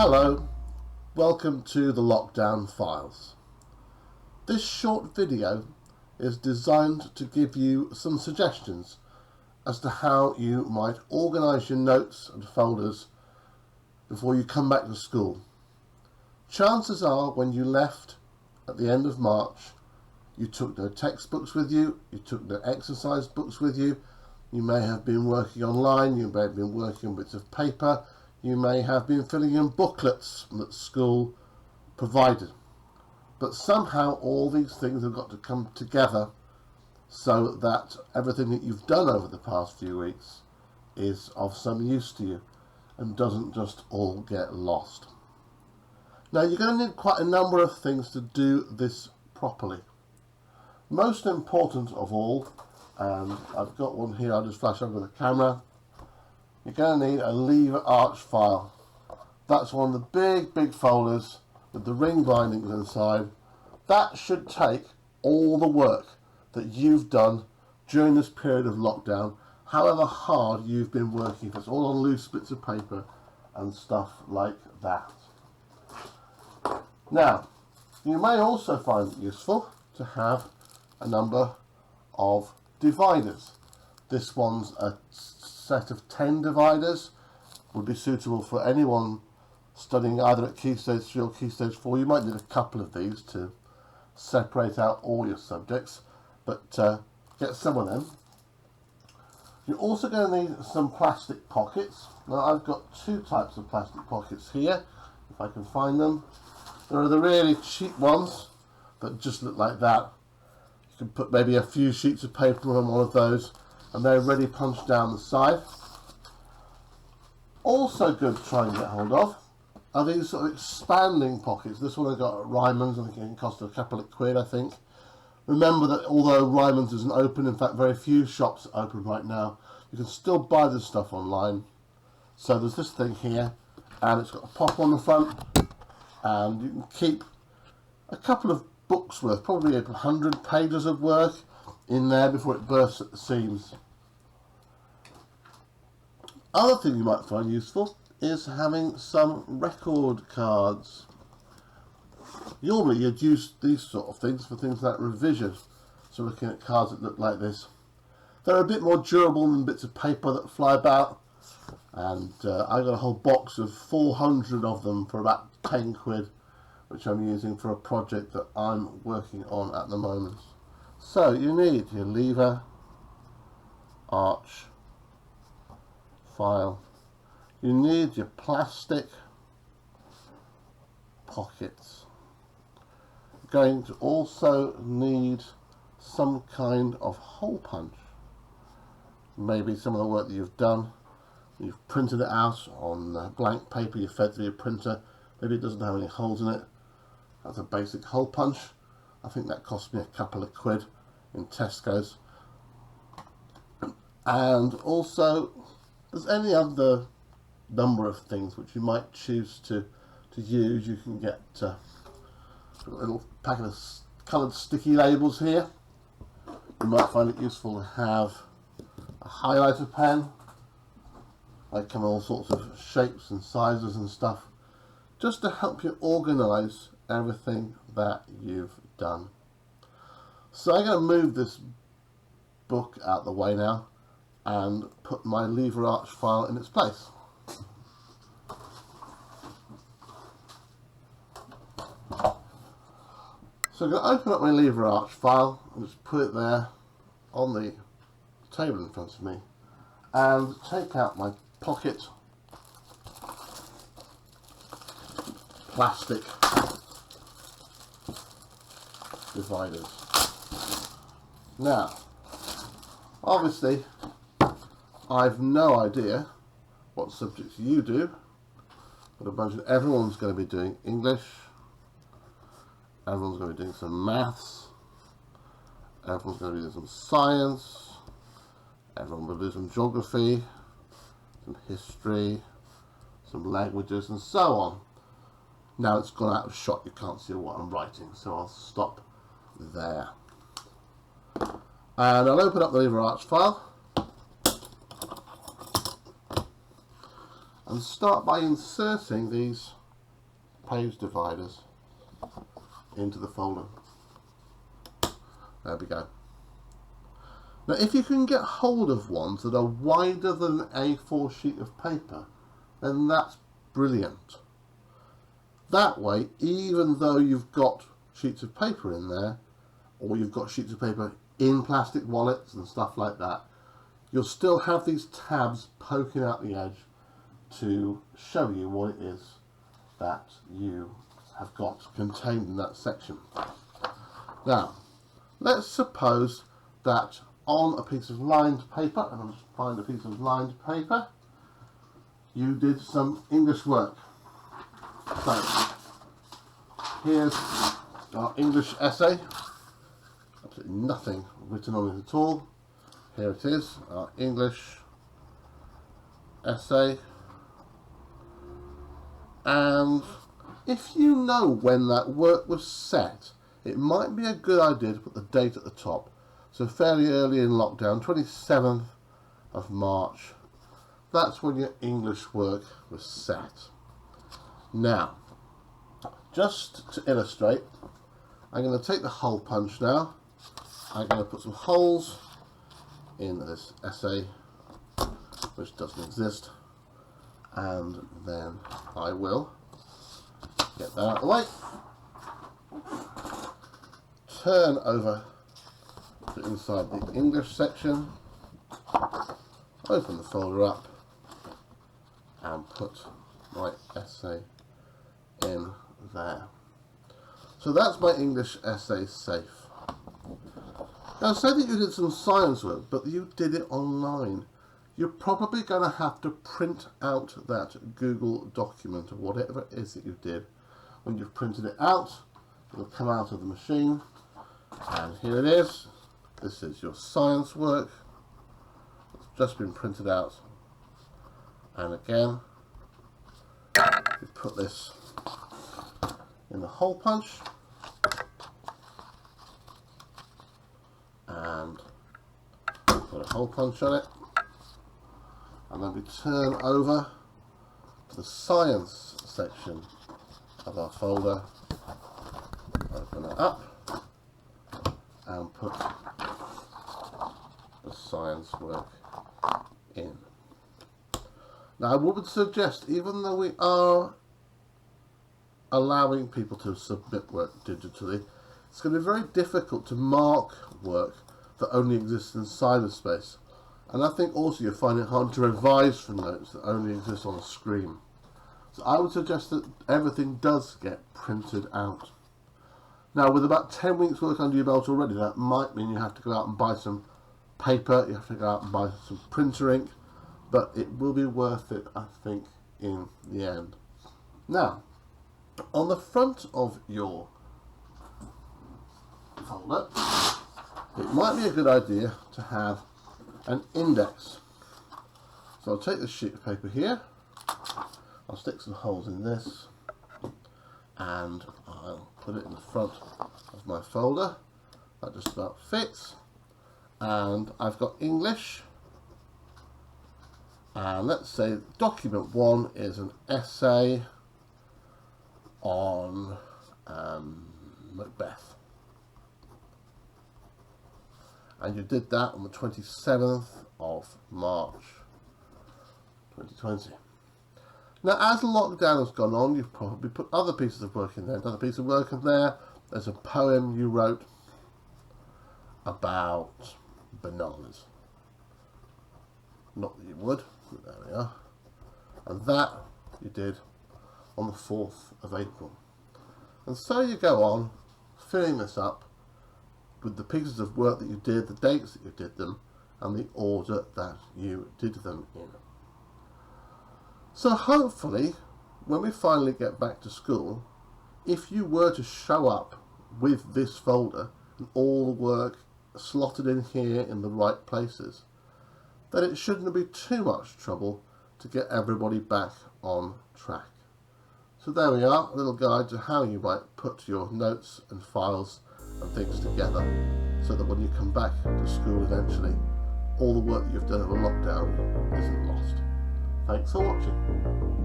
Hello, welcome to the Lockdown Files. This short video is designed to give you some suggestions as to how you might organise your notes and folders before you come back to school. Chances are when you left at the end of March, you took no textbooks with you, you took no exercise books with you, you may have been working online, you may have been working on bits of paper, you may have been filling in booklets that school provided. But somehow all these things have got to come together so that everything that you've done over the past few weeks is of some use to you and doesn't just all get lost. Now you're going to need quite a number of things to do this properly. Most important of all, and I've got one here, I'll just flash over the camera, you're going to need a lever arch file. That's one of the big folders with the ring bindings inside. That should take all the work that you've done during this period of lockdown, however hard you've been working. It's all on loose bits of paper and stuff like that. Now, you may also find it useful to have a number of dividers. This one's a set of 10 dividers, would be suitable for anyone studying either at Key Stage 3 or Key Stage 4. You might need a couple of these to separate out all your subjects, but get some of them. You're also going to need some plastic pockets. Now I've got two types of plastic pockets here, if I can find them. There are the really cheap ones that just look like that. You can put maybe a few sheets of paper on one of those and they're ready punched down the side. Also good to try and get hold of are these sort of expanding pockets. This one I got at Ryman's, I think it cost a couple of quid, I think. Remember that although Ryman's isn't open, in fact very few shops are open right now, you can still buy this stuff online. So there's this thing here, and it's got a pop on the front, and you can keep a couple of books worth, probably 100 pages of work in there before it bursts at the seams. Other thing you might find useful is having some record cards. Normally you'd use these sort of things for things like revision, so looking at cards that look like this. They're a bit more durable than bits of paper that fly about, and I got a whole box of 400 of them for about 10 quid, which I'm using for a project that I'm working on at the moment. So you need your lever arch file, you need your plastic pockets. You're going to also need some kind of hole punch. Maybe some of the work that you've done, you've printed it out on blank paper, you fed through your printer, maybe it doesn't have any holes in it. That's a basic hole punch. I think that cost me a couple of quid in Tesco's. And also there's any other number of things which you might choose to use. You can get a little packet of coloured sticky labels here. You might find it useful to have a highlighter pen. They come in all sorts of shapes and sizes and stuff, just to help you organise everything that you've done. So I'm going to move this book out the way now and put my lever arch file in its place. So I'm going to open up my lever arch file and just put it there on the table in front of me and take out my pocket plastic dividers. Now, obviously, I've no idea what subjects you do, but I imagine everyone's going to be doing English, everyone's going to be doing some maths, everyone's going to be doing some science, everyone will do some geography, some history, some languages, and so on. Now it's gone out of shot, you can't see what I'm writing, so I'll stop there. And I'll open up the lever arch file and start by inserting these page dividers into the folder. There we go. Now if you can get hold of ones that are wider than an A4 sheet of paper, then that's brilliant. That way, even though you've got sheets of paper in there, or you've got sheets of paper in plastic wallets and stuff like that, you'll still have these tabs poking out the edge to show you what it is that you have got contained in that section. Now, let's suppose that on a piece of lined paper, and I'll just find a piece of lined paper, you did some English work. So, here's our English essay. Absolutely nothing written on it at all. Here it is, our English essay. And if you know when that work was set, it might be a good idea to put the date at the top. So fairly early in lockdown, 27th of March, that's when your English work was set. Now, just to illustrate, I'm going to take the hole punch now. I'm going to put some holes in this essay, which doesn't exist, and then I will get that out of the way, turn over to inside the English section, open the folder up and put my essay in there. So that's my English essay safe. Now say that you did some science work, but you did it online. You're probably going to have to print out that Google document or whatever it is that you did. When you've printed it out, it'll come out of the machine, and here it is. This is your science work. It's just been printed out, and again, you put this in the hole punch, and put a hole punch on it, and then we turn over to the science section of our folder, open it up and put the science work in. Now I would suggest, even though we are allowing people to submit work digitally, it's going to be very difficult to mark work that only exists in cyberspace. And I think also you'll find it hard to revise for notes that only exist on a screen. So I would suggest that everything does get printed out. Now with about 10 weeks work under your belt already, that might mean you have to go out and buy some paper, you have to go out and buy some printer ink, but it will be worth it, I think, in the end. Now, on the front of your folder, it might be a good idea to have an index. So I'll take this sheet of paper here, I'll stick some holes in this, and I'll put it in the front of my folder. That just about fits. And I've got English, and let's say document 1 is an essay on Macbeth. And you did that on the 27th of March 2020. Now as lockdown has gone on, you've probably put other pieces of work in there. Another piece of work in there, there's a poem you wrote about bananas. Not that you would, but there we are. And that you did on the 4th of April. And so you go on filling this up with the pieces of work that you did, the dates that you did them, and the order that you did them in. So hopefully, when we finally get back to school, if you were to show up with this folder and all the work slotted in here in the right places, then it shouldn't be too much trouble to get everybody back on track. So there we are, a little guide to how you might put your notes and files and things together, so that when you come back to school eventually, all the work that you've done over lockdown isn't lost. Thanks for watching.